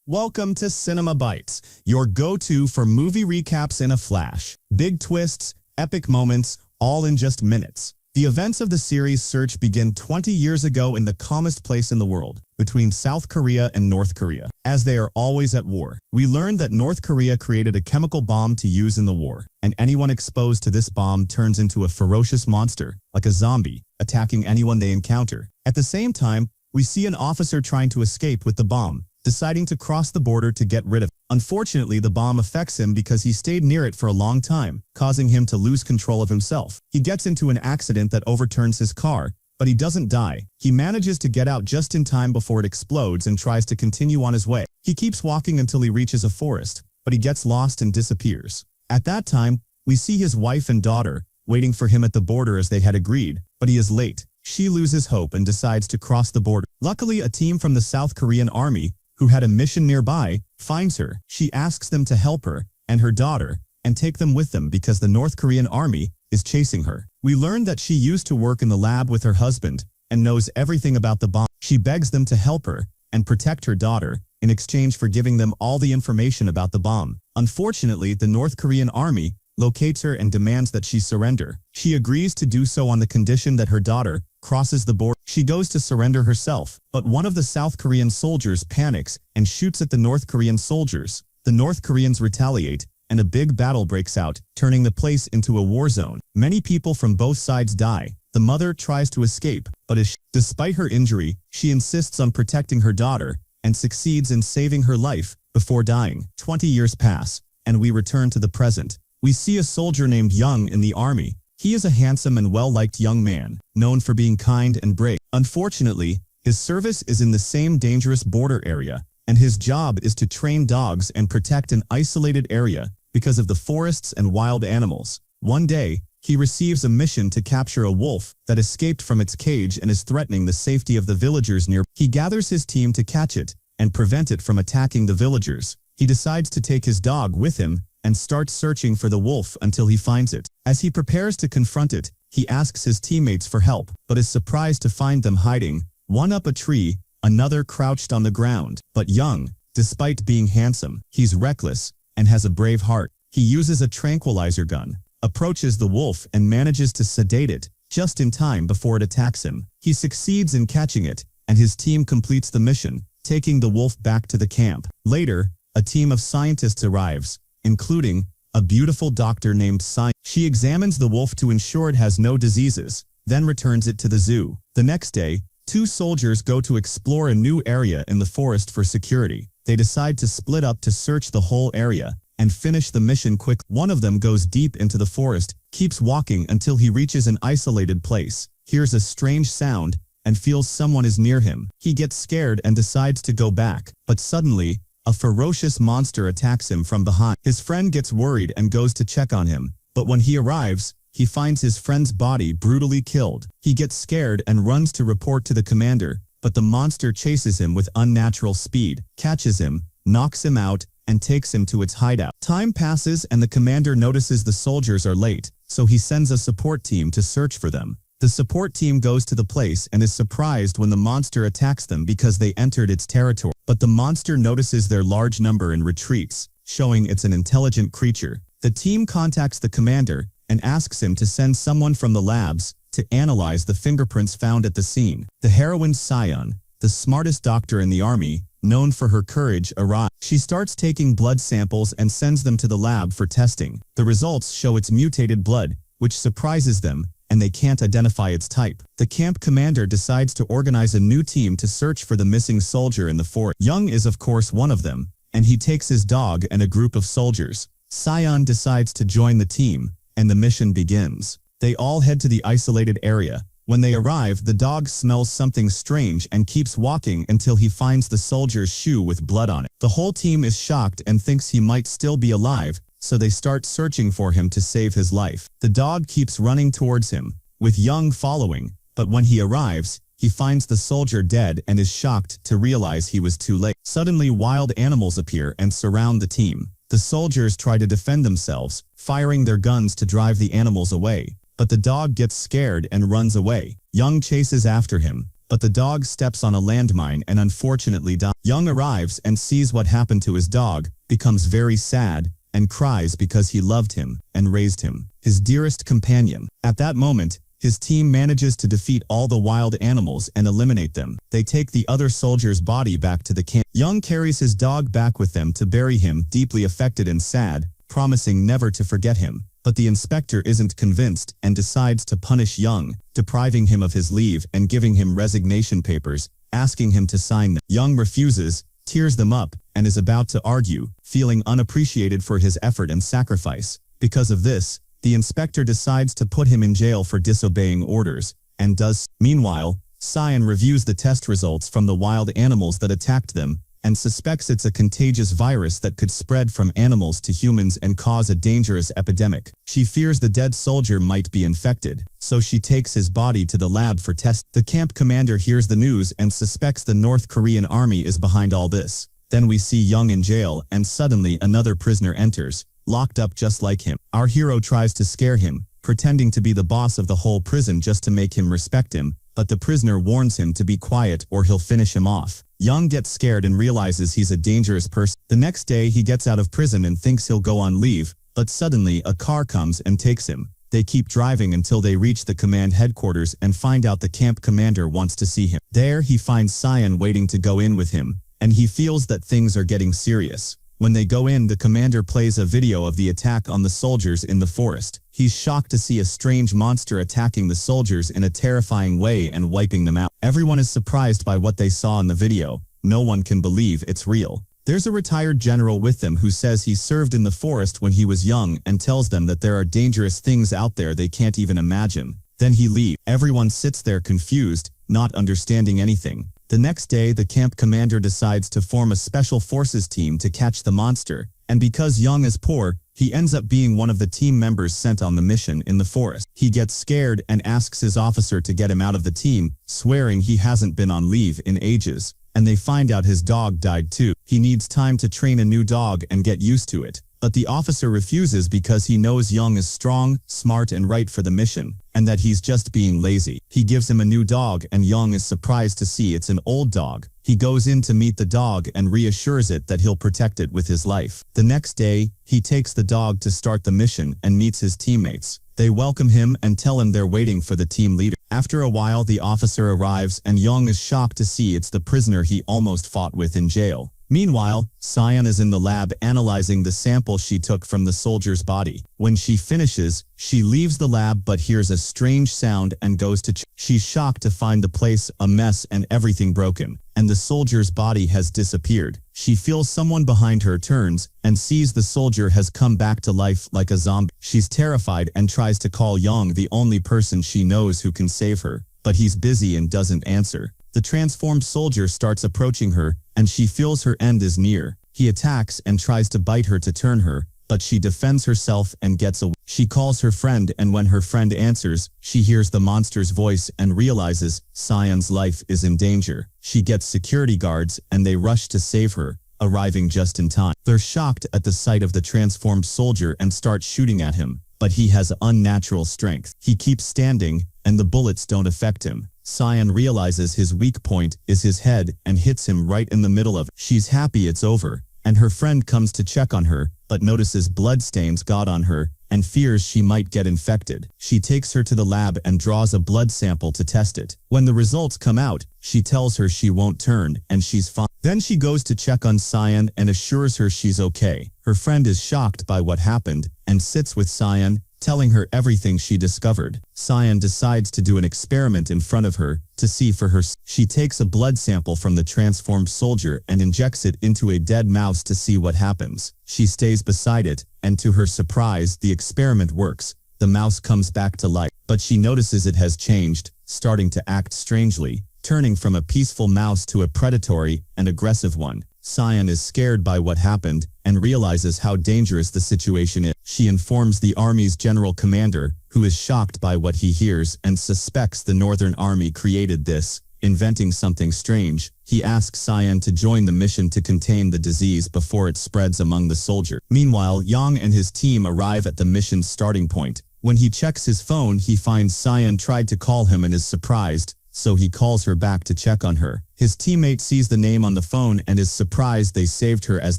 Welcome to Cinema Bites, your go-to for movie recaps in a flash. Big twists, epic moments, all in just minutes. The events of the series Search begin 20 years ago in the calmest place in the world, between South Korea and North Korea. As they are always at war, we learn that North Korea created a chemical bomb to use in the war, and anyone exposed to this bomb turns into a ferocious monster, like a zombie, attacking anyone they encounter. At the same time, we see an officer trying to escape with the bomb, deciding to cross the border to get rid of it. Unfortunately, the bomb affects him because he stayed near it for a long time, causing him to lose control of himself. He gets into an accident that overturns his car, but he doesn't die. He manages to get out just in time before it explodes and tries to continue on his way. He keeps walking until he reaches a forest, but he gets lost and disappears. At that time, we see his wife and daughter waiting for him at the border as they had agreed, but he is late. She loses hope and decides to cross the border. Luckily, a team from the South Korean army, who had a mission nearby, finds her. She asks them to help her and her daughter and take them with them because the North Korean army is chasing her. We learn that she used to work in the lab with her husband and knows everything about the bomb. She begs them to help her and protect her daughter in exchange for giving them all the information about the bomb. Unfortunately, the North Korean army locates her and demands that she surrender. She agrees to do so on the condition that her daughter crosses the border. She goes to surrender herself, but one of the South Korean soldiers panics and shoots at the North Korean soldiers. The North Koreans retaliate, and a big battle breaks out, turning the place into a war zone. Many people from both sides die. The mother tries to escape, but despite her injury, she insists on protecting her daughter and succeeds in saving her life before dying. 20 years pass, and we return to the present. We see a soldier named Young in the army. He is a handsome and well-liked young man, known for being kind and brave. Unfortunately, his service is in the same dangerous border area, and his job is to train dogs and protect an isolated area because of the forests and wild animals. One day, he receives a mission to capture a wolf that escaped from its cage and is threatening the safety of the villagers near. He gathers his team to catch it and prevent it from attacking the villagers. He decides to take his dog with him and starts searching for the wolf until he finds it. As he prepares to confront it, he asks his teammates for help, but is surprised to find them hiding, one up a tree, another crouched on the ground. But Young, despite being handsome, he's reckless and has a brave heart. He uses a tranquilizer gun, approaches the wolf and manages to sedate it just in time before it attacks him. He succeeds in catching it, and his team completes the mission, taking the wolf back to the camp. Later, a team of scientists arrives, including a beautiful doctor named CINEMABITES. She examines the wolf to ensure it has no diseases, then returns it to the zoo. The next day, two soldiers go to explore a new area in the forest for security. They decide to split up to search the whole area and finish the mission quick. One of them goes deep into the forest, keeps walking until he reaches an isolated place, hears a strange sound, and feels someone is near him. He gets scared and decides to go back, but suddenly, a ferocious monster attacks him from behind. His friend gets worried and goes to check on him, but when he arrives, he finds his friend's body brutally killed. He gets scared and runs to report to the commander, but the monster chases him with unnatural speed, catches him, knocks him out, and takes him to its hideout. Time passes and the commander notices the soldiers are late, so he sends a support team to search for them. The support team goes to the place and is surprised when the monster attacks them because they entered its territory. But the monster notices their large number and retreats, showing it's an intelligent creature. The team contacts the commander and asks him to send someone from the labs to analyze the fingerprints found at the scene. The heroine Sion, the smartest doctor in the army, known for her courage, arrives. She starts taking blood samples and sends them to the lab for testing. The results show it's mutated blood, which surprises them, and they can't identify its type. The camp commander decides to organize a new team to search for the missing soldier in the forest. Young is of course one of them, and he takes his dog and a group of soldiers. Sion decides to join the team, and the mission begins. They all head to the isolated area. When they arrive, the dog smells something strange and keeps walking until he finds the soldier's shoe with blood on it. The whole team is shocked and thinks he might still be alive, so they start searching for him to save his life. The dog keeps running towards him, with Young following, but when he arrives, he finds the soldier dead and is shocked to realize he was too late. Suddenly, wild animals appear and surround the team. The soldiers try to defend themselves, firing their guns to drive the animals away, but the dog gets scared and runs away. Young chases after him, but the dog steps on a landmine and unfortunately dies. Young arrives and sees what happened to his dog, becomes very sad, and cries because he loved him and raised him, his dearest companion. At that moment, his team manages to defeat all the wild animals and eliminate them. They take the other soldier's body back to the camp. Young carries his dog back with them to bury him, deeply affected and sad, promising never to forget him. But the inspector isn't convinced and decides to punish Young, depriving him of his leave and giving him resignation papers, asking him to sign them. Young refuses, tears them up, and is about to argue, feeling unappreciated for his effort and sacrifice. Because of this, the inspector decides to put him in jail for disobeying orders, and does. Meanwhile, Cyan reviews the test results from the wild animals that attacked them, and suspects it's a contagious virus that could spread from animals to humans and cause a dangerous epidemic. She fears the dead soldier might be infected, so she takes his body to the lab for tests. The camp commander hears the news and suspects the North Korean army is behind all this. Then we see Young in jail and suddenly another prisoner enters, locked up just like him. Our hero tries to scare him, pretending to be the boss of the whole prison just to make him respect him, but the prisoner warns him to be quiet or he'll finish him off. Young gets scared and realizes he's a dangerous person. The next day he gets out of prison and thinks he'll go on leave, but suddenly a car comes and takes him. They keep driving until they reach the command headquarters and find out the camp commander wants to see him. There he finds Cyan waiting to go in with him, and he feels that things are getting serious. When they go in, the commander plays a video of the attack on the soldiers in the forest. He's shocked to see a strange monster attacking the soldiers in a terrifying way and wiping them out. Everyone is surprised by what they saw in the video. No one can believe it's real. There's a retired general with them who says he served in the forest when he was young and tells them that there are dangerous things out there they can't even imagine. Then he leaves. Everyone sits there confused, not understanding anything. The next day, the camp commander decides to form a special forces team to catch the monster, and because Young is poor, he ends up being one of the team members sent on the mission in the forest. He gets scared and asks his officer to get him out of the team, swearing he hasn't been on leave in ages, and they find out his dog died too. He needs time to train a new dog and get used to it, but the officer refuses because he knows Young is strong, smart and right for the mission, and that he's just being lazy. He gives him a new dog and Young is surprised to see it's an old dog. He goes in to meet the dog and reassures it that he'll protect it with his life. The next day, he takes the dog to start the mission and meets his teammates. They welcome him and tell him they're waiting for the team leader. After a while, the officer arrives and Young is shocked to see it's the prisoner he almost fought with in jail. Meanwhile, Cyan is in the lab analyzing the sample she took from the soldier's body. When she finishes, she leaves the lab but hears a strange sound and goes to check. She's shocked to find the place a mess and everything broken, and the soldier's body has disappeared. She feels someone behind her, turns, and sees the soldier has come back to life like a zombie. She's terrified and tries to call Young, the only person she knows who can save her, but he's busy and doesn't answer. The transformed soldier starts approaching her, and she feels her end is near. He attacks and tries to bite her to turn her, but she defends herself and gets away. She calls her friend, and when her friend answers, she hears the monster's voice and realizes Cyan's life is in danger. She gets security guards and they rush to save her, arriving just in time. They're shocked at the sight of the transformed soldier and start shooting at him, but he has unnatural strength. He keeps standing, and the bullets don't affect him. Cyan realizes his weak point is his head and hits him right in the middle of it. She's happy it's over, and her friend comes to check on her, but notices bloodstains got on her and fears she might get infected. She takes her to the lab and draws a blood sample to test it. When the results come out, she tells her she won't turn and she's fine. Then she goes to check on Cyan and assures her she's okay. Her friend is shocked by what happened and sits with Cyan, telling her everything she discovered. Cyan decides to do an experiment in front of her to see for herself. She takes a blood sample from the transformed soldier and injects it into a dead mouse to see what happens. She stays beside it, and to her surprise, the experiment works. The mouse comes back to life, but she notices it has changed, starting to act strangely, turning from a peaceful mouse to a predatory and aggressive one. Cyan is scared by what happened and realizes how dangerous the situation is. She informs the army's general commander, who is shocked by what he hears and suspects the Northern Army created this, inventing something strange. He asks Cyan to join the mission to contain the disease before it spreads among the soldiers. Meanwhile, Yang and his team arrive at the mission's starting point. When he checks his phone, he finds Cyan tried to call him and is surprised, so he calls her back to check on her. His teammate sees the name on the phone and is surprised they saved her as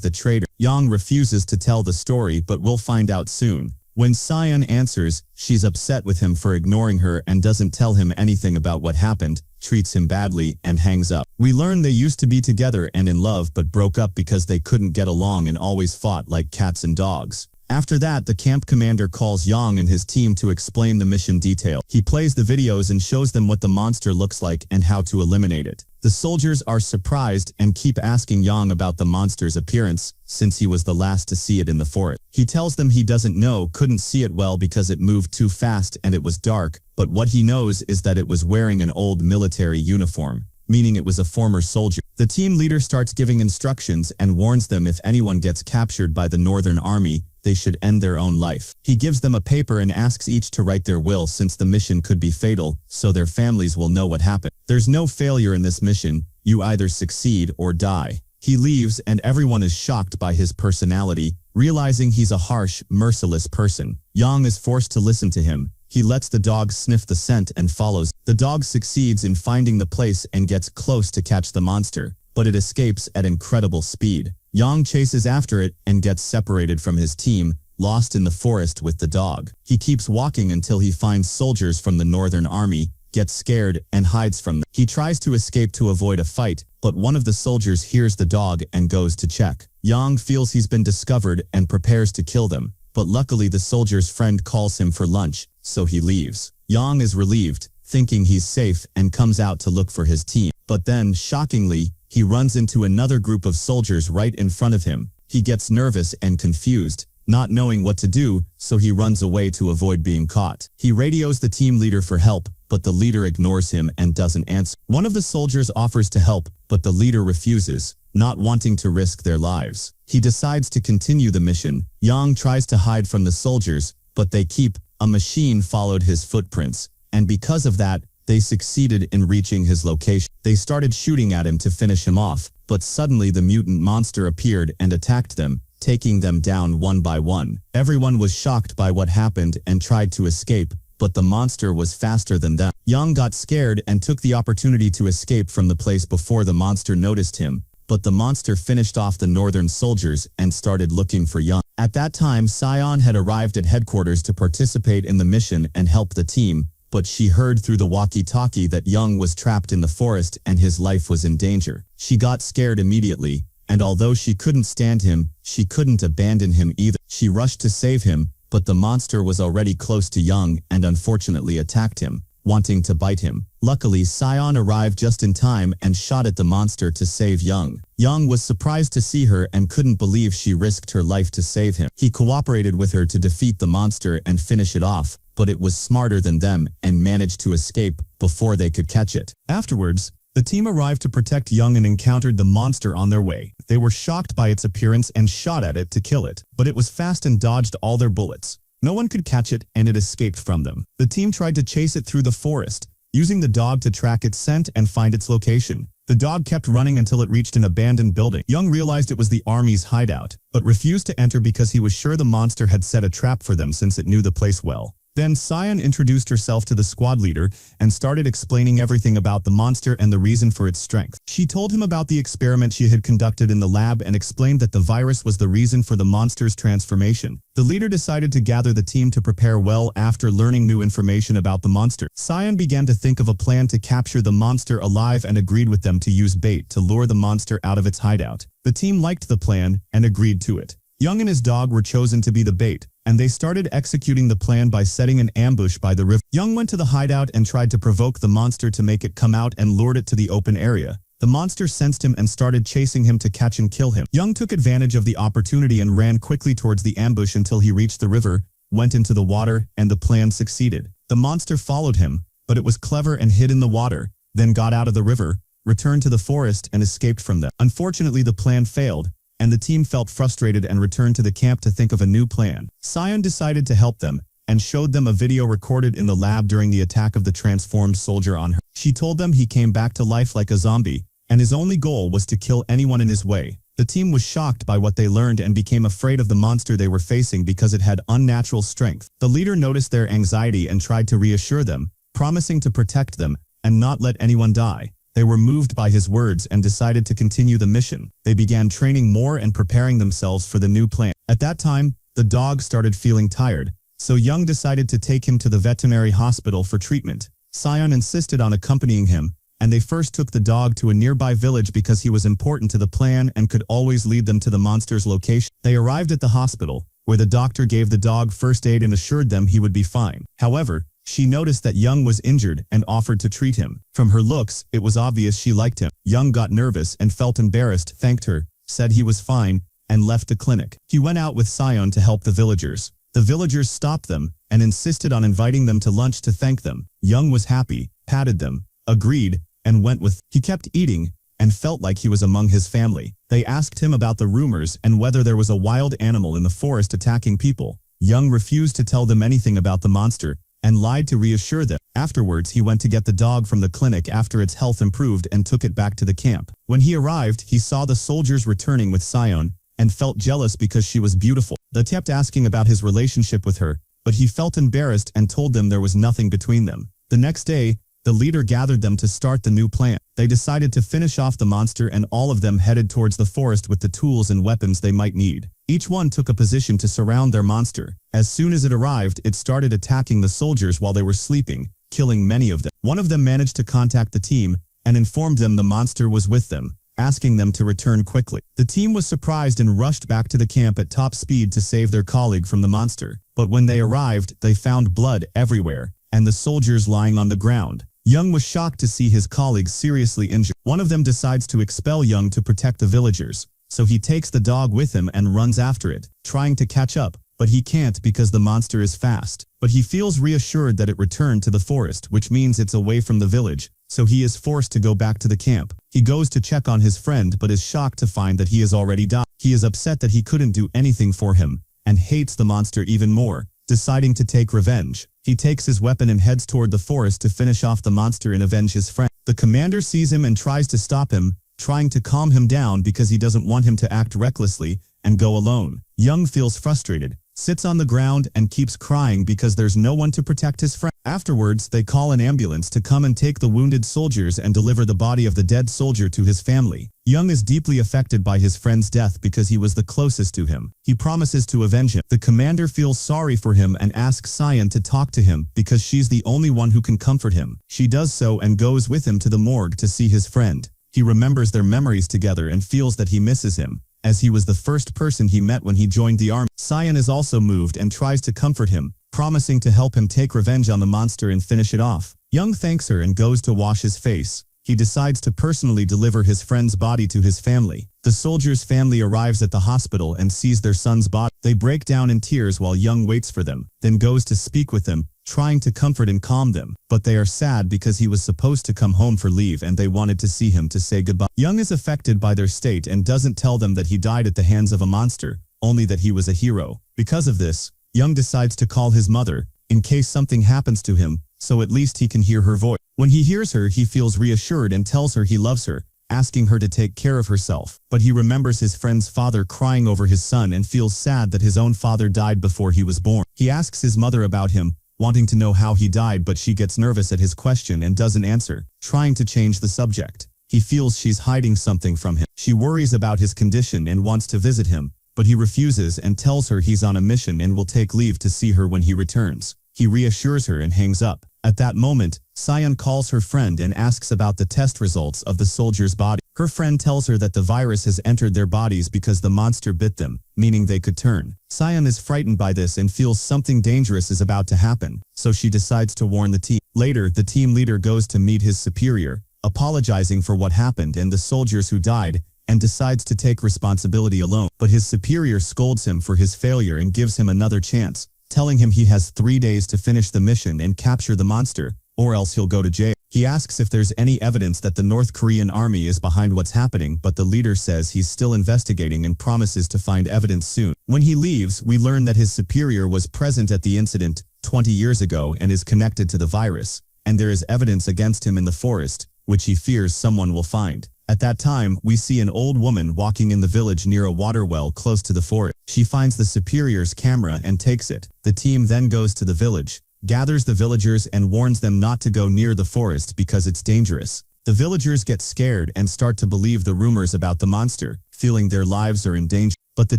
the traitor. Yang refuses to tell the story, but we'll find out soon. When Cyan answers, she's upset with him for ignoring her and doesn't tell him anything about what happened, treats him badly, and hangs up. We learn they used to be together and in love but broke up because they couldn't get along and always fought like cats and dogs. After that, the camp commander calls Yang and his team to explain the mission detail. He plays the videos and shows them what the monster looks like and how to eliminate it. The soldiers are surprised and keep asking Yang about the monster's appearance, since he was the last to see it in the forest. He tells them he doesn't know, couldn't see it well because it moved too fast and it was dark, but what he knows is that it was wearing an old military uniform, meaning it was a former soldier. The team leader starts giving instructions and warns them if anyone gets captured by the Northern Army, they should end their own life. He gives them a paper and asks each to write their will since the mission could be fatal, so their families will know what happened. There's no failure in this mission, you either succeed or die. He leaves and everyone is shocked by his personality, realizing he's a harsh, merciless person. Yang is forced to listen to him. He lets the dog sniff the scent and follows. The dog succeeds in finding the place and gets close to catch the monster, but it escapes at incredible speed. Yang chases after it and gets separated from his team, lost in the forest with the dog. He keeps walking until he finds soldiers from the Northern Army, gets scared, and hides from them. He tries to escape to avoid a fight, but one of the soldiers hears the dog and goes to check. Yang feels he's been discovered and prepares to kill them, but luckily the soldier's friend calls him for lunch, so he leaves. Yang is relieved, thinking he's safe, and comes out to look for his team. But then, shockingly, he runs into another group of soldiers right in front of him. He gets nervous and confused, not knowing what to do, so he runs away to avoid being caught. He radios the team leader for help, but the leader ignores him and doesn't answer. One of the soldiers offers to help, but the leader refuses, not wanting to risk their lives. He decides to continue the mission. Yang tries to hide from the soldiers, but they keep. A machine followed his footprints, and because of that, they succeeded in reaching his location. They started shooting at him to finish him off, but suddenly the mutant monster appeared and attacked them, taking them down one by one. Everyone was shocked by what happened and tried to escape, but the monster was faster than them. Yang got scared and took the opportunity to escape from the place before the monster noticed him, but the monster finished off the northern soldiers and started looking for Yang. At that time, Cyan had arrived at headquarters to participate in the mission and help the team, but she heard through the walkie-talkie that Yang was trapped in the forest and his life was in danger. She got scared immediately, and although she couldn't stand him, she couldn't abandon him either. She rushed to save him, but the monster was already close to Yang and unfortunately attacked him, wanting to bite him. Luckily, Cyan arrived just in time and shot at the monster to save Yang. Yang was surprised to see her and couldn't believe she risked her life to save him. He cooperated with her to defeat the monster and finish it off, but it was smarter than them and managed to escape before they could catch it. Afterwards, the team arrived to protect Yang and encountered the monster on their way. They were shocked by its appearance and shot at it to kill it, but it was fast and dodged all their bullets. No one could catch it and it escaped from them. The team tried to chase it through the forest, using the dog to track its scent and find its location. The dog kept running until it reached an abandoned building. Yang realized it was the army's hideout, but refused to enter because he was sure the monster had set a trap for them since it knew the place well. Then Cyan introduced herself to the squad leader and started explaining everything about the monster and the reason for its strength. She told him about the experiment she had conducted in the lab and explained that the virus was the reason for the monster's transformation. The leader decided to gather the team to prepare well after learning new information about the monster. Cyan began to think of a plan to capture the monster alive and agreed with them to use bait to lure the monster out of its hideout. The team liked the plan and agreed to it. Yang and his dog were chosen to be the bait, and they started executing the plan by setting an ambush by the river. Yang went to the hideout and tried to provoke the monster to make it come out and lured it to the open area. The monster sensed him and started chasing him to catch and kill him. Yang took advantage of the opportunity and ran quickly towards the ambush until he reached the river, went into the water, and the plan succeeded. The monster followed him, but it was clever and hid in the water, then got out of the river, returned to the forest, and escaped from them. Unfortunately, the plan failed, and the team felt frustrated and returned to the camp to think of a new plan. Cyan decided to help them, and showed them a video recorded in the lab during the attack of the transformed soldier on her. She told them he came back to life like a zombie, and his only goal was to kill anyone in his way. The team was shocked by what they learned and became afraid of the monster they were facing because it had unnatural strength. The leader noticed their anxiety and tried to reassure them, promising to protect them, and not let anyone die. They were moved by his words and decided to continue the mission. They began training more and preparing themselves for the new plan. At that time, the dog started feeling tired, so Young decided to take him to the veterinary hospital for treatment. Sion insisted on accompanying him, and they first took the dog to a nearby village because he was important to the plan and could always lead them to the monster's location. They arrived at the hospital, where the doctor gave the dog first aid and assured them he would be fine. However, she noticed that Young was injured and offered to treat him. From her looks, it was obvious she liked him. Young got nervous and felt embarrassed, thanked her, said he was fine, and left the clinic. He went out with Sion to help the villagers. The villagers stopped them and insisted on inviting them to lunch to thank them. Young was happy, patted them, agreed, and went with. He kept eating and felt like he was among his family. They asked him about the rumors and whether there was a wild animal in the forest attacking people. Young refused to tell them anything about the monster and lied to reassure them. Afterwards, he went to get the dog from the clinic after its health improved and took it back to the camp. When he arrived, he saw the soldiers returning with Sion and felt jealous because she was beautiful. They kept asking about his relationship with her, but he felt embarrassed and told them there was nothing between them. The next day, the leader gathered them to start the new plan. They decided to finish off the monster, and all of them headed towards the forest with the tools and weapons they might need. Each one took a position to surround their monster. As soon as it arrived, it started attacking the soldiers while they were sleeping, killing many of them. One of them managed to contact the team and informed them the monster was with them, asking them to return quickly. The team was surprised and rushed back to the camp at top speed to save their colleague from the monster. But when they arrived, they found blood everywhere and the soldiers lying on the ground. Young was shocked to see his colleagues seriously injured. One of them decides to expel Young to protect the villagers, so he takes the dog with him and runs after it, trying to catch up, but he can't because the monster is fast. But he feels reassured that it returned to the forest, which means it's away from the village, so he is forced to go back to the camp. He goes to check on his friend but is shocked to find that he has already died. He is upset that he couldn't do anything for him, and hates the monster even more, deciding to take revenge. He takes his weapon and heads toward the forest to finish off the monster and avenge his friend. The commander sees him and tries to stop him, trying to calm him down because he doesn't want him to act recklessly and go alone. Young feels frustrated, sits on the ground and keeps crying because there's no one to protect his friend. Afterwards, they call an ambulance to come and take the wounded soldiers and deliver the body of the dead soldier to his family. Young is deeply affected by his friend's death because he was the closest to him. He promises to avenge him. The commander feels sorry for him and asks Sion to talk to him because she's the only one who can comfort him. She does so and goes with him to the morgue to see his friend. He remembers their memories together and feels that he misses him, as he was the first person he met when he joined the army. Sion is also moved and tries to comfort him, promising to help him take revenge on the monster and finish it off. Young thanks her and goes to wash his face. He decides to personally deliver his friend's body to his family. The soldier's family arrives at the hospital and sees their son's body. They break down in tears while Young waits for them, then goes to speak with them, trying to comfort and calm them. But they are sad because he was supposed to come home for leave and they wanted to see him to say goodbye. Young is affected by their state and doesn't tell them that he died at the hands of a monster, only that he was a hero. Because of this, Young decides to call his mother, in case something happens to him, so at least he can hear her voice. When he hears her, he feels reassured and tells her he loves her, asking her to take care of herself. But he remembers his friend's father crying over his son and feels sad that his own father died before he was born. He asks his mother about him, wanting to know how he died, but she gets nervous at his question and doesn't answer, trying to change the subject. He feels she's hiding something from him. She worries about his condition and wants to visit him, but he refuses and tells her he's on a mission and will take leave to see her when he returns. He reassures her and hangs up. At that moment, Sion calls her friend and asks about the test results of the soldier's body. Her friend tells her that the virus has entered their bodies because the monster bit them, meaning they could turn. Sion is frightened by this and feels something dangerous is about to happen, so she decides to warn the team. Later, the team leader goes to meet his superior, apologizing for what happened and the soldiers who died, and decides to take responsibility alone. But his superior scolds him for his failure and gives him another chance, telling him he has 3 days to finish the mission and capture the monster, or else he'll go to jail. He asks if there's any evidence that the North Korean army is behind what's happening, but the leader says he's still investigating and promises to find evidence soon. When he leaves, we learn that his superior was present at the incident 20 years ago and is connected to the virus, and there is evidence against him in the forest, which he fears someone will find. At that time, we see an old woman walking in the village near a water well close to the forest. She finds the superior's camera and takes it. The team then goes to the village, gathers the villagers and warns them not to go near the forest because it's dangerous. The villagers get scared and start to believe the rumors about the monster, feeling their lives are in danger. But the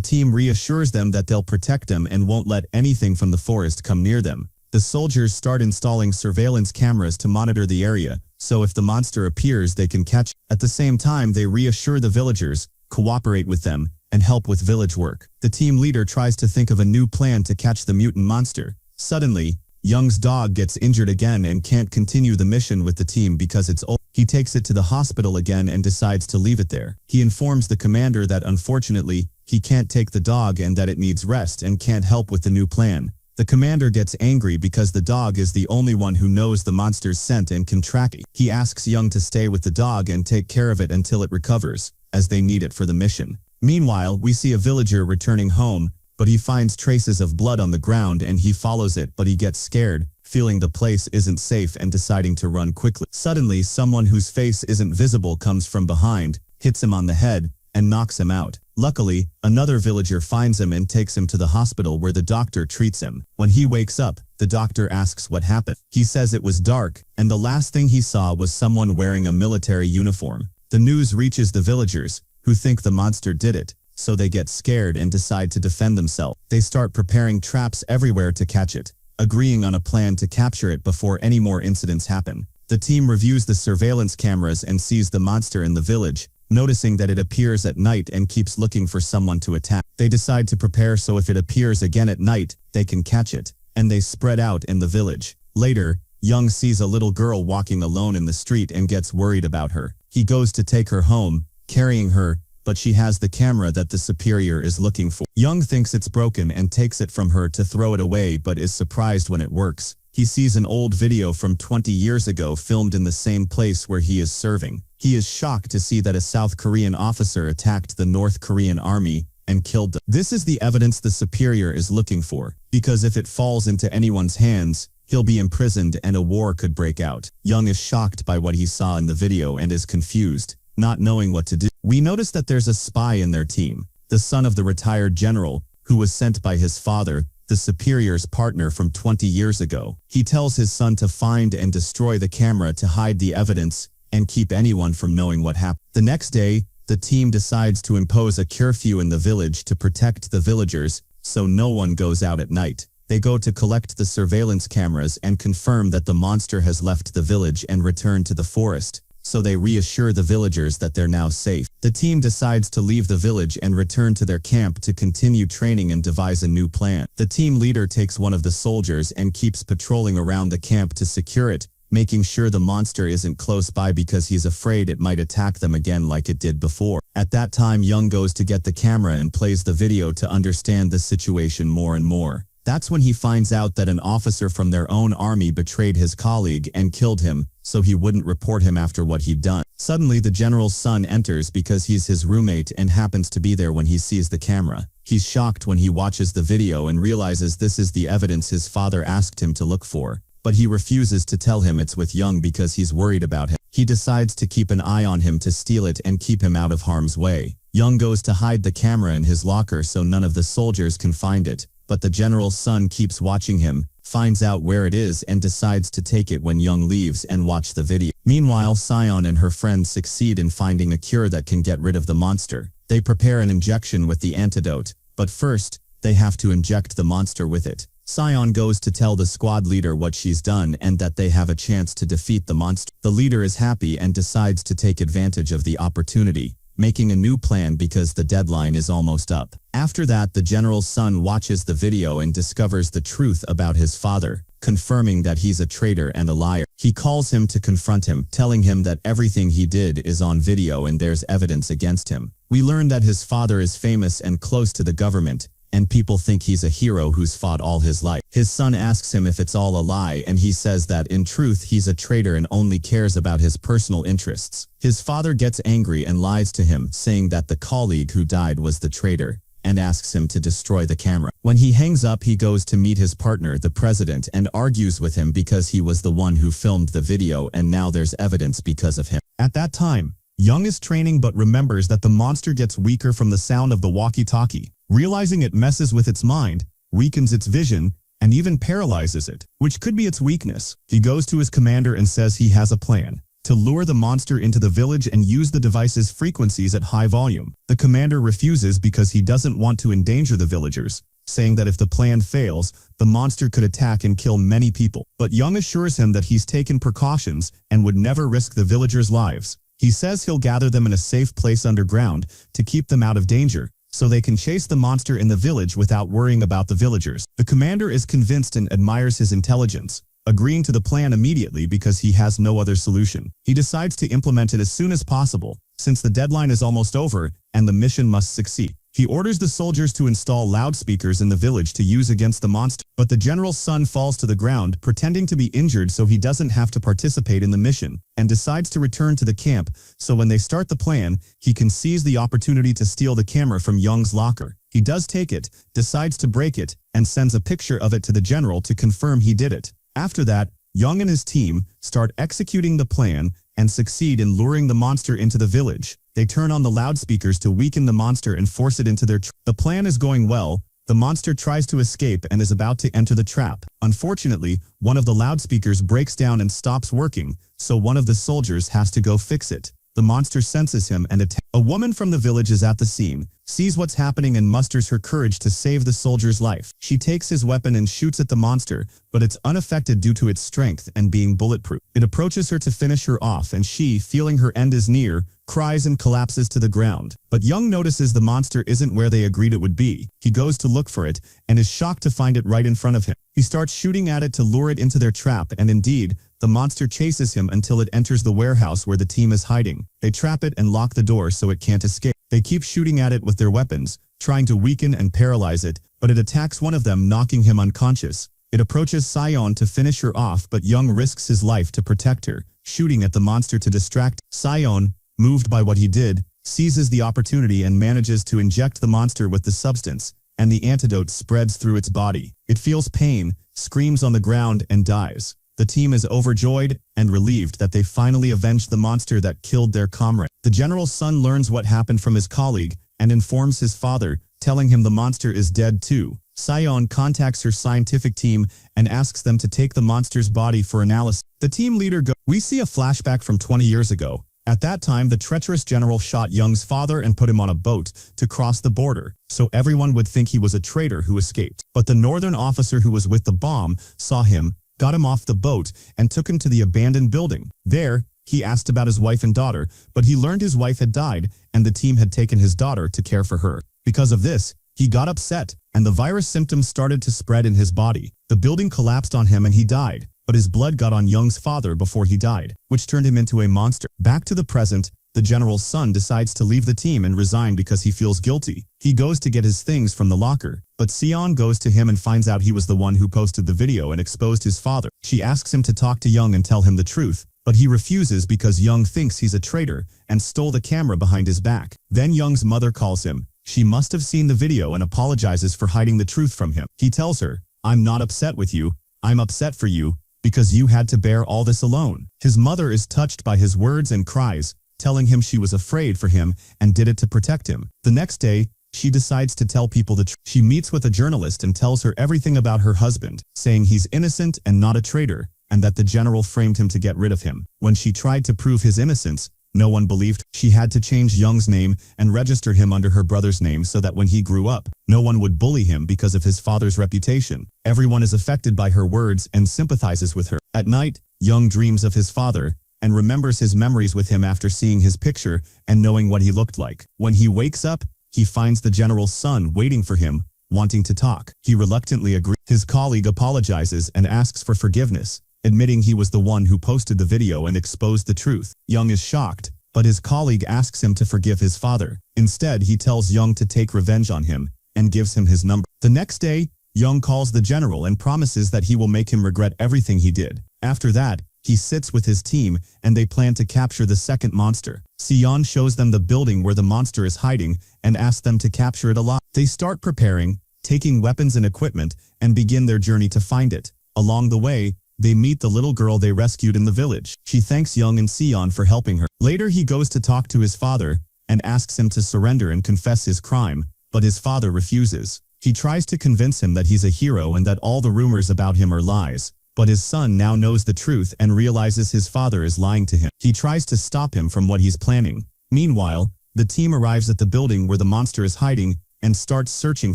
team reassures them that they'll protect them and won't let anything from the forest come near them. The soldiers start installing surveillance cameras to monitor the area, so if the monster appears they can catch it. At the same time they reassure the villagers, cooperate with them, and help with village work. The team leader tries to think of a new plan to catch the mutant monster. Suddenly, Young's dog gets injured again and can't continue the mission with the team because it's old. He takes it to the hospital again and decides to leave it there. He informs the commander that unfortunately, he can't take the dog and that it needs rest and can't help with the new plan. The commander gets angry because the dog is the only one who knows the monster's scent and can track it. He asks Young to stay with the dog and take care of it until it recovers, as they need it for the mission. Meanwhile, we see a villager returning home, but he finds traces of blood on the ground and he follows it, but he gets scared, feeling the place isn't safe and deciding to run quickly. Suddenly, someone whose face isn't visible comes from behind, hits him on the head, and knocks him out. Luckily, another villager finds him and takes him to the hospital where the doctor treats him. When he wakes up, the doctor asks what happened. He says it was dark, and the last thing he saw was someone wearing a military uniform. The news reaches the villagers, who think the monster did it, so they get scared and decide to defend themselves. They start preparing traps everywhere to catch it, agreeing on a plan to capture it before any more incidents happen. The team reviews the surveillance cameras and sees the monster in the village, noticing that it appears at night and keeps looking for someone to attack. They decide to prepare so if it appears again at night, they can catch it, and they spread out in the village. Later, Young sees a little girl walking alone in the street and gets worried about her. He goes to take her home, carrying her, but she has the camera that the superior is looking for. Young thinks it's broken and takes it from her to throw it away but is surprised when it works. He sees an old video from 20 years ago filmed in the same place where he is serving. He is shocked to see that a South Korean officer attacked the North Korean army and killed them. This is the evidence the superior is looking for, because if it falls into anyone's hands, he'll be imprisoned and a war could break out. Young is shocked by what he saw in the video and is confused, not knowing what to do. We notice that there's a spy in their team, the son of the retired general, who was sent by his father, the superior's partner from 20 years ago. He tells his son to find and destroy the camera to hide the evidence and keep anyone from knowing what happened. The next day, the team decides to impose a curfew in the village to protect the villagers, so no one goes out at night. They go to collect the surveillance cameras and confirm that the monster has left the village and returned to the forest, so they reassure the villagers that they're now safe. The team decides to leave the village and return to their camp to continue training and devise a new plan. The team leader takes one of the soldiers and keeps patrolling around the camp to secure it, making sure the monster isn't close by because he's afraid it might attack them again like it did before. At that time, Young goes to get the camera and plays the video to understand the situation more and more. That's when he finds out that an officer from their own army betrayed his colleague and killed him, so he wouldn't report him after what he'd done. Suddenly, the general's son enters because he's his roommate and happens to be there when he sees the camera. He's shocked when he watches the video and realizes this is the evidence his father asked him to look for. But he refuses to tell him it's with Young because he's worried about him. He decides to keep an eye on him to steal it and keep him out of harm's way. Young goes to hide the camera in his locker so none of the soldiers can find it, but the general's son keeps watching him, finds out where it is and decides to take it when Young leaves and watch the video. Meanwhile, Sion and her friends succeed in finding a cure that can get rid of the monster. They prepare an injection with the antidote, but first, they have to inject the monster with it. Sion goes to tell the squad leader what she's done and that they have a chance to defeat the monster. The leader is happy and decides to take advantage of the opportunity, making a new plan because the deadline is almost up. After that, the general's son watches the video and discovers the truth about his father, confirming that he's a traitor and a liar. He calls him to confront him, telling him that everything he did is on video and there's evidence against him. We learn that his father is famous and close to the government, and people think he's a hero who's fought all his life. His son asks him if it's all a lie, and he says that in truth he's a traitor and only cares about his personal interests. His father gets angry and lies to him, saying that the colleague who died was the traitor, and asks him to destroy the camera. When he hangs up, he goes to meet his partner, the president, and argues with him because he was the one who filmed the video and now there's evidence because of him. At that time, Young is training but remembers that the monster gets weaker from the sound of the walkie-talkie. Realizing it messes with its mind, weakens its vision, and even paralyzes it, which could be its weakness. He goes to his commander and says he has a plan to lure the monster into the village and use the device's frequencies at high volume. The commander refuses because he doesn't want to endanger the villagers, saying that if the plan fails, the monster could attack and kill many people. But Young assures him that he's taken precautions and would never risk the villagers' lives. He says he'll gather them in a safe place underground to keep them out of danger, so they can chase the monster in the village without worrying about the villagers. The commander is convinced and admires his intelligence, agreeing to the plan immediately because he has no other solution. He decides to implement it as soon as possible, since the deadline is almost over and the mission must succeed. He orders the soldiers to install loudspeakers in the village to use against the monster, but the general's son falls to the ground, pretending to be injured so he doesn't have to participate in the mission, and decides to return to the camp, so when they start the plan, he can seize the opportunity to steal the camera from Young's locker. He does take it, decides to break it, and sends a picture of it to the general to confirm he did it. After that, Young and his team start executing the plan and succeed in luring the monster into the village. They turn on the loudspeakers to weaken the monster and force it into their trap. The plan is going well. The monster tries to escape and is about to enter the trap. Unfortunately, one of the loudspeakers breaks down and stops working, so one of the soldiers has to go fix it. The monster senses him and attacks. A woman from the village is at the scene, sees what's happening and musters her courage to save the soldier's life. She takes his weapon and shoots at the monster, but it's unaffected due to its strength and being bulletproof. It approaches her to finish her off and she, feeling her end is near, cries and collapses to the ground. But Young notices the monster isn't where they agreed it would be. He goes to look for it and is shocked to find it right in front of him. He starts shooting at it to lure it into their trap, and indeed, the monster chases him until it enters the warehouse where the team is hiding. They trap it and lock the door so it can't escape. They keep shooting at it with their weapons, trying to weaken and paralyze it, but it attacks one of them, knocking him unconscious. It approaches Sion to finish her off, but Young risks his life to protect her, shooting at the monster to distract. Sion, moved by what he did, seizes the opportunity and manages to inject the monster with the substance, and the antidote spreads through its body. It feels pain, screams on the ground, and dies. The team is overjoyed and relieved that they finally avenged the monster that killed their comrade. The general's son learns what happened from his colleague and informs his father, telling him the monster is dead too. Sion contacts her scientific team and asks them to take the monster's body for analysis. The team leader goes. We see a flashback from 20 years ago. At that time, the treacherous general shot Young's father and put him on a boat to cross the border, so everyone would think he was a traitor who escaped. But the northern officer who was with the bomb saw him, got him off the boat, and took him to the abandoned building. There, he asked about his wife and daughter, but he learned his wife had died and the team had taken his daughter to care for her. Because of this, he got upset, and the virus symptoms started to spread in his body. The building collapsed on him and he died, but his blood got on Young's father before he died, which turned him into a monster. Back to the present, the general's son decides to leave the team and resign because he feels guilty. He goes to get his things from the locker, but Sion goes to him and finds out he was the one who posted the video and exposed his father. She asks him to talk to Young and tell him the truth, but he refuses because Young thinks he's a traitor and stole the camera behind his back. Then Young's mother calls him. She must have seen the video and apologizes for hiding the truth from him. He tells her, "I'm not upset with you, I'm upset for you, because you had to bear all this alone." His mother is touched by his words and cries, telling him she was afraid for him and did it to protect him. The next day, she decides to tell people the truth. She meets with a journalist and tells her everything about her husband, saying he's innocent and not a traitor, and that the general framed him to get rid of him. When she tried to prove his innocence, no one believed. She had to change Young's name and register him under her brother's name so that when he grew up, no one would bully him because of his father's reputation. Everyone is affected by her words and sympathizes with her. At night, Young dreams of his father and remembers his memories with him after seeing his picture and knowing what he looked like. When he wakes up, he finds the general's son waiting for him, wanting to talk. He reluctantly agrees. His colleague apologizes and asks for forgiveness, admitting he was the one who posted the video and exposed the truth. Young is shocked, but his colleague asks him to forgive his father. Instead, he tells Young to take revenge on him and gives him his number. The next day, Young calls the general and promises that he will make him regret everything he did. After that, he sits with his team and they plan to capture the second monster. Sion shows them the building where the monster is hiding and asks them to capture it alive. They start preparing, taking weapons and equipment, and begin their journey to find it. Along the way, they meet the little girl they rescued in the village. She thanks Young and Sion for helping her. Later, he goes to talk to his father and asks him to surrender and confess his crime, but his father refuses. He tries to convince him that he's a hero and that all the rumors about him are lies. But his son now knows the truth and realizes his father is lying to him. He tries to stop him from what he's planning. Meanwhile, the team arrives at the building where the monster is hiding and starts searching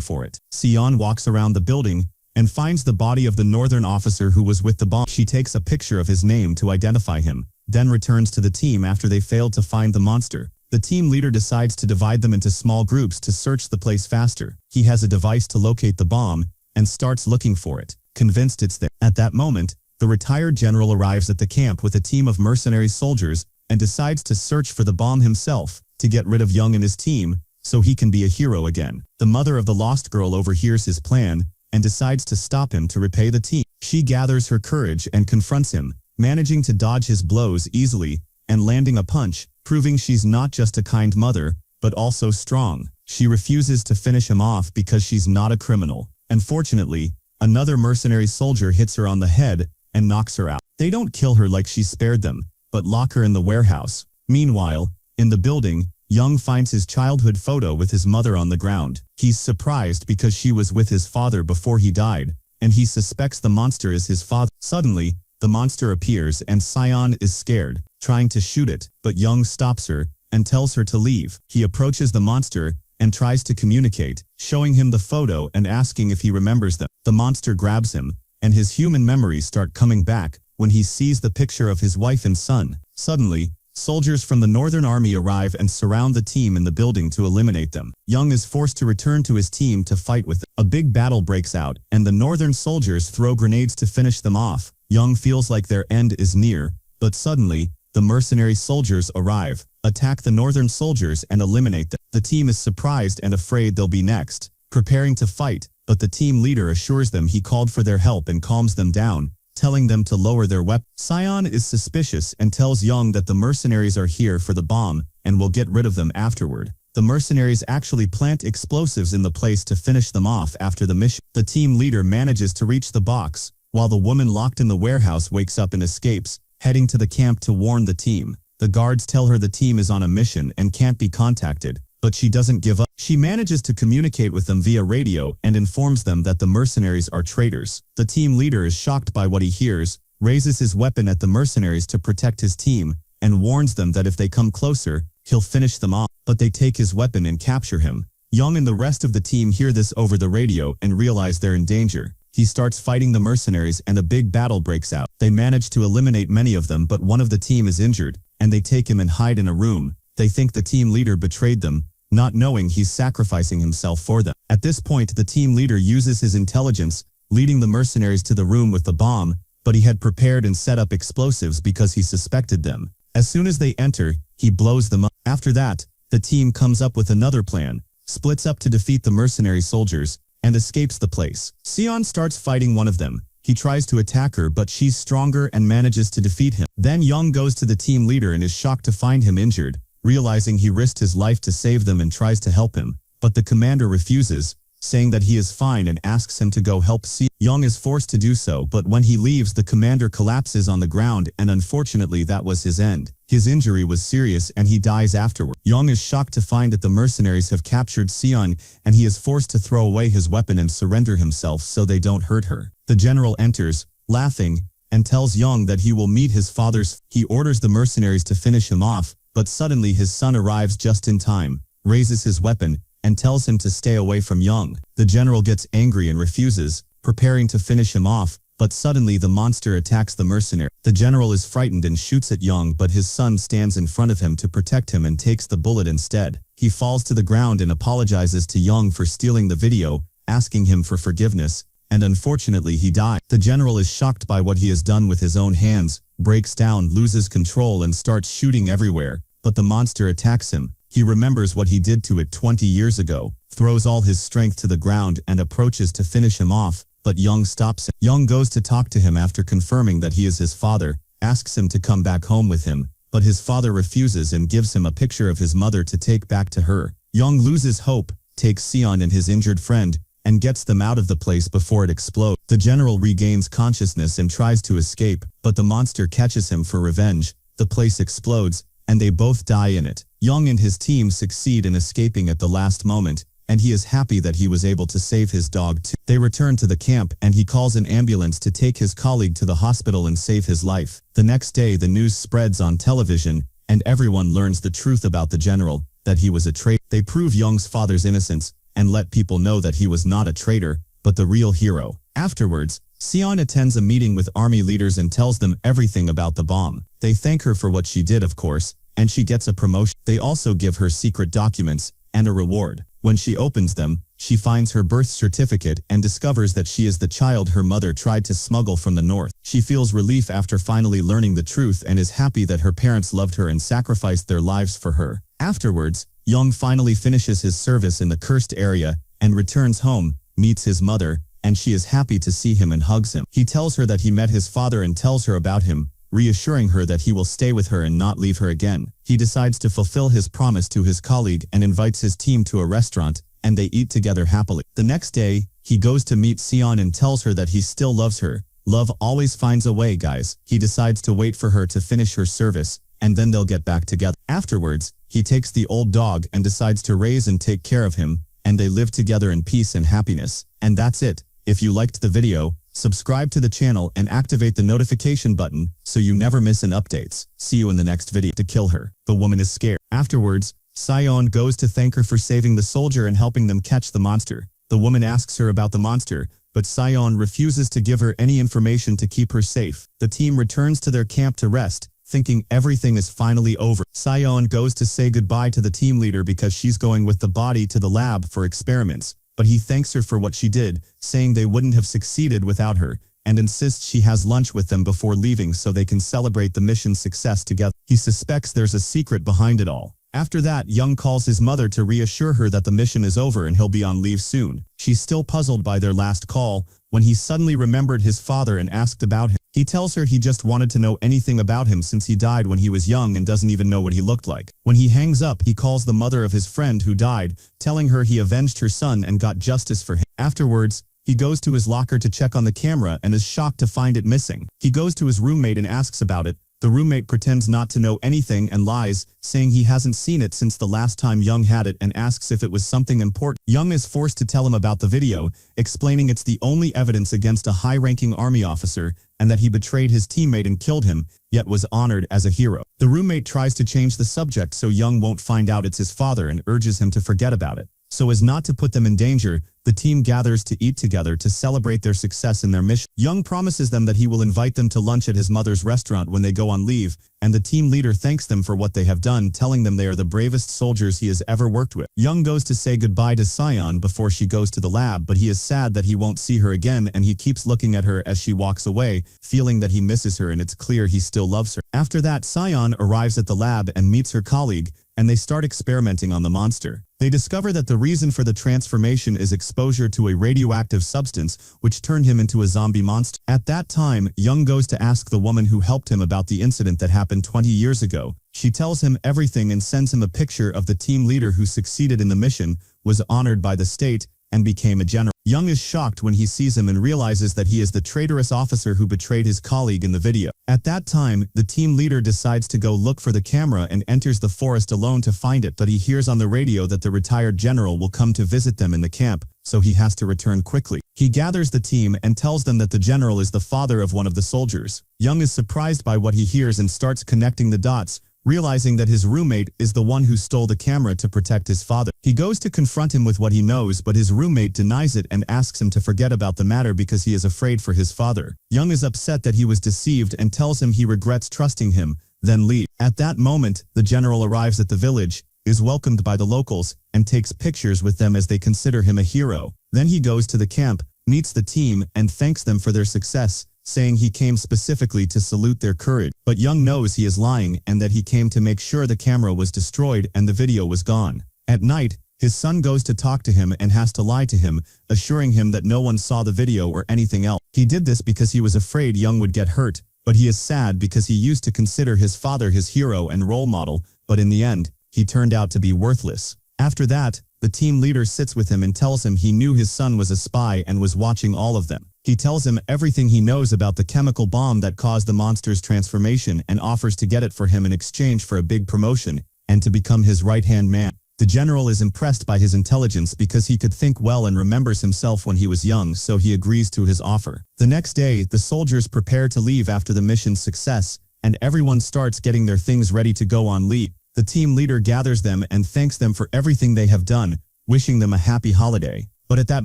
for it. Sion walks around the building and finds the body of the northern officer who was with the bomb. She takes a picture of his name to identify him, then returns to the team after they failed to find the monster. The team leader decides to divide them into small groups to search the place faster. He has a device to locate the bomb and starts looking for it, convinced it's there. At that moment, the retired general arrives at the camp with a team of mercenary soldiers and decides to search for the bomb himself to get rid of Young and his team so he can be a hero again. The mother of the lost girl overhears his plan and decides to stop him to repay the team. She gathers her courage and confronts him, managing to dodge his blows easily and landing a punch, proving she's not just a kind mother, but also strong. She refuses to finish him off because she's not a criminal. Unfortunately, another mercenary soldier hits her on the head and knocks her out. They don't kill her like she spared them, but lock her in the warehouse. Meanwhile, in the building, Young finds his childhood photo with his mother on the ground. He's surprised because she was with his father before he died, and he suspects the monster is his father. Suddenly, the monster appears and Sion is scared, trying to shoot it, but Young stops her and tells her to leave. He approaches the monster and tries to communicate, showing him the photo and asking if he remembers them. The monster grabs him, and his human memories start coming back when he sees the picture of his wife and son. Suddenly, soldiers from the Northern Army arrive and surround the team in the building to eliminate them. Young is forced to return to his team to fight with them. A big battle breaks out, and the Northern soldiers throw grenades to finish them off. Young feels like their end is near, but suddenly, the mercenary soldiers arrive, attack the Northern soldiers and eliminate them. The team is surprised and afraid they'll be next, preparing to fight, but the team leader assures them he called for their help and calms them down, telling them to lower their weapons. Sion is suspicious and tells Young that the mercenaries are here for the bomb and will get rid of them afterward. The mercenaries actually plant explosives in the place to finish them off after the mission. The team leader manages to reach the box, while the woman locked in the warehouse wakes up and escapes, heading to the camp to warn the team. The guards tell her the team is on a mission and can't be contacted, but she doesn't give up. She manages to communicate with them via radio and informs them that the mercenaries are traitors. The team leader is shocked by what he hears, raises his weapon at the mercenaries to protect his team, and warns them that if they come closer, he'll finish them off. But they take his weapon and capture him. Young and the rest of the team hear this over the radio and realize they're in danger. He starts fighting the mercenaries and a big battle breaks out. They manage to eliminate many of them, but one of the team is injured, and they take him and hide in a room. They think the team leader betrayed them, not knowing he's sacrificing himself for them. At this point, the team leader uses his intelligence, leading the mercenaries to the room with the bomb, but he had prepared and set up explosives because he suspected them. As soon as they enter, he blows them up. After that, the team comes up with another plan, splits up to defeat the mercenary soldiers, and escapes the place. Sion starts fighting one of them. He tries to attack her, but she's stronger and manages to defeat him. Then Young goes to the team leader and is shocked to find him injured, realizing he risked his life to save them and tries to help him. But the commander refuses, saying that he is fine and asks him to go help Sion. Young is forced to do so, but when he leaves, the commander collapses on the ground and unfortunately that was his end. His injury was serious and he dies afterward. Young is shocked to find that the mercenaries have captured Sion and he is forced to throw away his weapon and surrender himself so they don't hurt her. The general enters, laughing, and tells Young that he will meet his father's. He orders the mercenaries to finish him off, but suddenly his son arrives just in time, raises his weapon, and tells him to stay away from Young. The general gets angry and refuses, preparing to finish him off, but suddenly the monster attacks the mercenary. The general is frightened and shoots at Young, but his son stands in front of him to protect him and takes the bullet instead. He falls to the ground and apologizes to Young for stealing the video, asking him for forgiveness, and unfortunately he died. The general is shocked by what he has done with his own hands, breaks down, loses control and starts shooting everywhere, but the monster attacks him. He remembers what he did to it 20 years ago, throws all his strength to the ground and approaches to finish him off, but Young stops him. Young goes to talk to him after confirming that he is his father, asks him to come back home with him, but his father refuses and gives him a picture of his mother to take back to her. Young loses hope, takes Sion and his injured friend, and gets them out of the place before it explodes. The general regains consciousness and tries to escape, but the monster catches him for revenge. The place explodes, and they both die in it. Young and his team succeed in escaping at the last moment, and he is happy that he was able to save his dog too. They return to the camp and he calls an ambulance to take his colleague to the hospital and save his life. The next day the news spreads on television and everyone learns the truth about the general, that he was a traitor. They prove Young's father's innocence and let people know that he was not a traitor, but the real hero. Afterwards, Sion attends a meeting with army leaders and tells them everything about the bomb. They thank her for what she did, of course, and she gets a promotion. They also give her secret documents and a reward. When she opens them, she finds her birth certificate and discovers that she is the child her mother tried to smuggle from the north. She feels relief after finally learning the truth and is happy that her parents loved her and sacrificed their lives for her. Afterwards, Young finally finishes his service in the cursed area and returns home, meets his mother, and she is happy to see him and hugs him. He tells her that he met his father and tells her about him, reassuring her that he will stay with her and not leave her again. He decides to fulfill his promise to his colleague and invites his team to a restaurant, and they eat together happily. The next day, he goes to meet Sion and tells her that he still loves her. Love always finds a way, guys. He decides to wait for her to finish her service, and then they'll get back together. Afterwards, he takes the old dog and decides to raise and take care of him, and they live together in peace and happiness. And that's it. If you liked the video, subscribe to the channel and activate the notification button so you never miss an updates. See you in the next video. To kill her, the woman is scared. Afterwards, Sion goes to thank her for saving the soldier and helping them catch the monster. The woman asks her about the monster, but Sion refuses to give her any information to keep her safe. The team returns to their camp to rest, thinking everything is finally over. Sion goes to say goodbye to the team leader because she's going with the body to the lab for experiments, but he thanks her for what she did, saying they wouldn't have succeeded without her, and insists she has lunch with them before leaving so they can celebrate the mission's success together. He suspects there's a secret behind it all. After that, Young calls his mother to reassure her that the mission is over and he'll be on leave soon. She's still puzzled by their last call, when he suddenly remembered his father and asked about him. He tells her he just wanted to know anything about him since he died when he was young and doesn't even know what he looked like. When he hangs up, he calls the mother of his friend who died, telling her he avenged her son and got justice for him. Afterwards, he goes to his locker to check on the camera and is shocked to find it missing. He goes to his roommate and asks about it. The roommate pretends not to know anything and lies, saying he hasn't seen it since the last time Young had it and asks if it was something important. Young is forced to tell him about the video, explaining it's the only evidence against a high-ranking army officer and that he betrayed his teammate and killed him, yet was honored as a hero. The roommate tries to change the subject so Young won't find out it's his father and urges him to forget about it. So as not to put them in danger, the team gathers to eat together to celebrate their success in their mission. Young promises them that he will invite them to lunch at his mother's restaurant when they go on leave, and the team leader thanks them for what they have done, telling them they are the bravest soldiers he has ever worked with. Young goes to say goodbye to Sion before she goes to the lab, but he is sad that he won't see her again and he keeps looking at her as she walks away, feeling that he misses her and it's clear he still loves her. After that, Sion arrives at the lab and meets her colleague, and they start experimenting on the monster. They discover that the reason for the transformation is exposure to a radioactive substance which turned him into a zombie monster. At that time, Young goes to ask the woman who helped him about the incident that happened 20 years ago. She tells him everything and sends him a picture of the team leader who succeeded in the mission, was honored by the state, and became a general. Young is shocked when he sees him and realizes that he is the traitorous officer who betrayed his colleague in the video. At that time, the team leader decides to go look for the camera and enters the forest alone to find it, but he hears on the radio that the retired general will come to visit them in the camp, so he has to return quickly. He gathers the team and tells them that the general is the father of one of the soldiers. Young is surprised by what he hears and starts connecting the dots, realizing that his roommate is the one who stole the camera to protect his father. He goes to confront him with what he knows, but his roommate denies it and asks him to forget about the matter because he is afraid for his father. Young is upset that he was deceived and tells him he regrets trusting him, then leaves. At that moment, the general arrives at the village, is welcomed by the locals, and takes pictures with them as they consider him a hero. Then he goes to the camp, meets the team, and thanks them for their success, saying he came specifically to salute their courage. But Young knows he is lying and that he came to make sure the camera was destroyed and the video was gone. At night, his son goes to talk to him and has to lie to him, assuring him that no one saw the video or anything else. He did this because he was afraid Young would get hurt, but he is sad because he used to consider his father his hero and role model, but in the end, he turned out to be worthless. After that, the team leader sits with him and tells him he knew his son was a spy and was watching all of them. He tells him everything he knows about the chemical bomb that caused the monster's transformation and offers to get it for him in exchange for a big promotion and to become his right-hand man. The general is impressed by his intelligence because he could think well and remembers himself when he was young, so he agrees to his offer. The next day, the soldiers prepare to leave after the mission's success, and everyone starts getting their things ready to go on leave. The team leader gathers them and thanks them for everything they have done, wishing them a happy holiday. But at that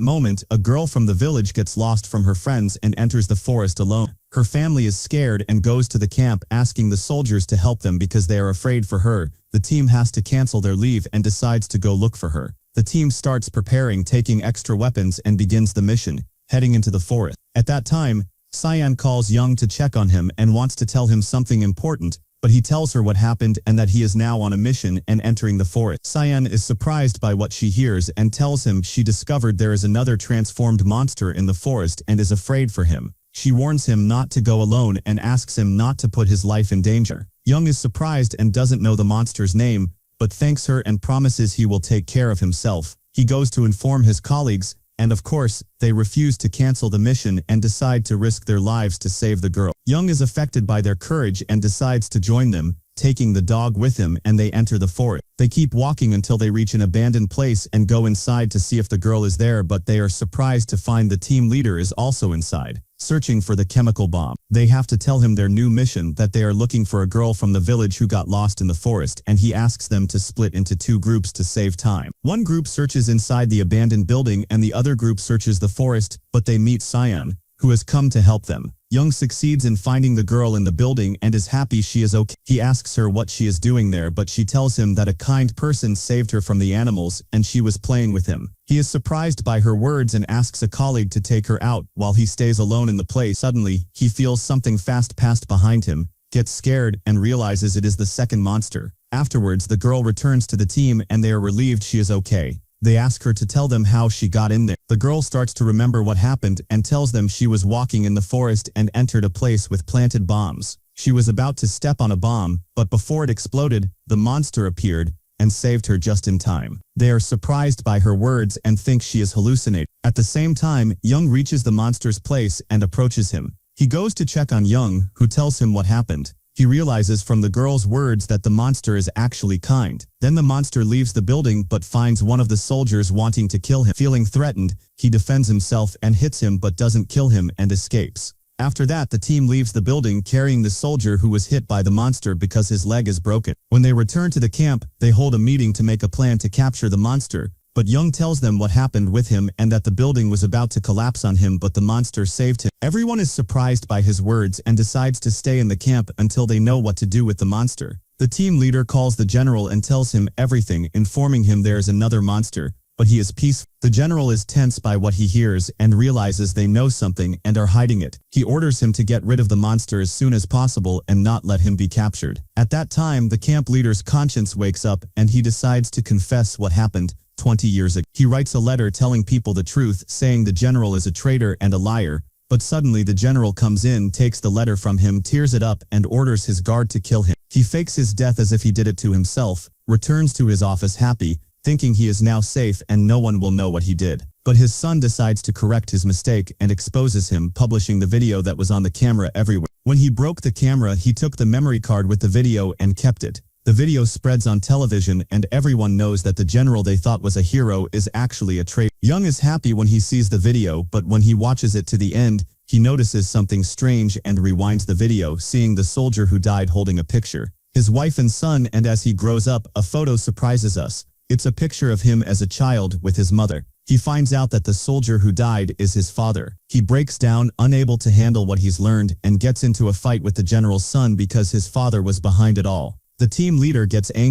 moment, a girl from the village gets lost from her friends and enters the forest alone. Her family is scared and goes to the camp asking the soldiers to help them because they are afraid for her. The team has to cancel their leave and decides to go look for her. The team starts preparing, taking extra weapons, and begins the mission, heading into the forest. At that time, Cyan calls Young to check on him and wants to tell him something important, but he tells her what happened and that he is now on a mission and entering the forest. Cyan is surprised by what she hears and tells him she discovered there is another transformed monster in the forest and is afraid for him. She warns him not to go alone and asks him not to put his life in danger. Young is surprised and doesn't know the monster's name, but thanks her and promises he will take care of himself. He goes to inform his colleagues, and of course, they refuse to cancel the mission and decide to risk their lives to save the girl. Young is affected by their courage and decides to join them, taking the dog with him, and they enter the forest. They keep walking until they reach an abandoned place and go inside to see if the girl is there, but they are surprised to find the team leader is also inside, searching for the chemical bomb. They have to tell him their new mission, that they are looking for a girl from the village who got lost in the forest, and he asks them to split into two groups to save time. One group searches inside the abandoned building and the other group searches the forest, but they meet Cyan, who has come to help them. Young succeeds in finding the girl in the building and is happy she is okay. He asks her what she is doing there, but she tells him that a kind person saved her from the animals and she was playing with him. He is surprised by her words and asks a colleague to take her out while he stays alone in the place. Suddenly, he feels something fast passed behind him, gets scared, and realizes it is the second monster. Afterwards, the girl returns to the team and they are relieved she is okay. They ask her to tell them how she got in there. The girl starts to remember what happened and tells them she was walking in the forest and entered a place with planted bombs. She was about to step on a bomb, but before it exploded, the monster appeared and saved her just in time. They are surprised by her words and think she is hallucinating. At the same time, Young reaches the monster's place and approaches him. He goes to check on Young, who tells him what happened. He realizes from the girl's words that the monster is actually kind. Then the monster leaves the building but finds one of the soldiers wanting to kill him. Feeling threatened, he defends himself and hits him but doesn't kill him and escapes. After that, the team leaves the building carrying the soldier who was hit by the monster because his leg is broken. When they return to the camp, they hold a meeting to make a plan to capture the monster, but Young tells them what happened with him and that the building was about to collapse on him, but the monster saved him. Everyone is surprised by his words and decides to stay in the camp until they know what to do with the monster. The team leader calls the general and tells him everything, informing him there is another monster, but he is peaceful. The general is tense by what he hears and realizes they know something and are hiding it. He orders him to get rid of the monster as soon as possible and not let him be captured. At that time, the camp leader's conscience wakes up and he decides to confess what happened 20 years ago. He writes a letter telling people the truth, saying the general is a traitor and a liar, but suddenly the general comes in, takes the letter from him, tears it up, and orders his guard to kill him. He fakes his death as if he did it to himself, returns to his office happy, thinking he is now safe and no one will know what he did. But his son decides to correct his mistake and exposes him, publishing the video that was on the camera everywhere. When he broke the camera, he took the memory card with the video and kept it. The video spreads on television and everyone knows that the general they thought was a hero is actually a traitor. Young is happy when he sees the video, but when he watches it to the end, he notices something strange and rewinds the video, seeing the soldier who died holding a picture. His wife and son, and as he grows up, a photo surprises us. It's a picture of him as a child with his mother. He finds out that the soldier who died is his father. He breaks down, unable to handle what he's learned, and gets into a fight with the general's son because his father was behind it all. The team leader gets angry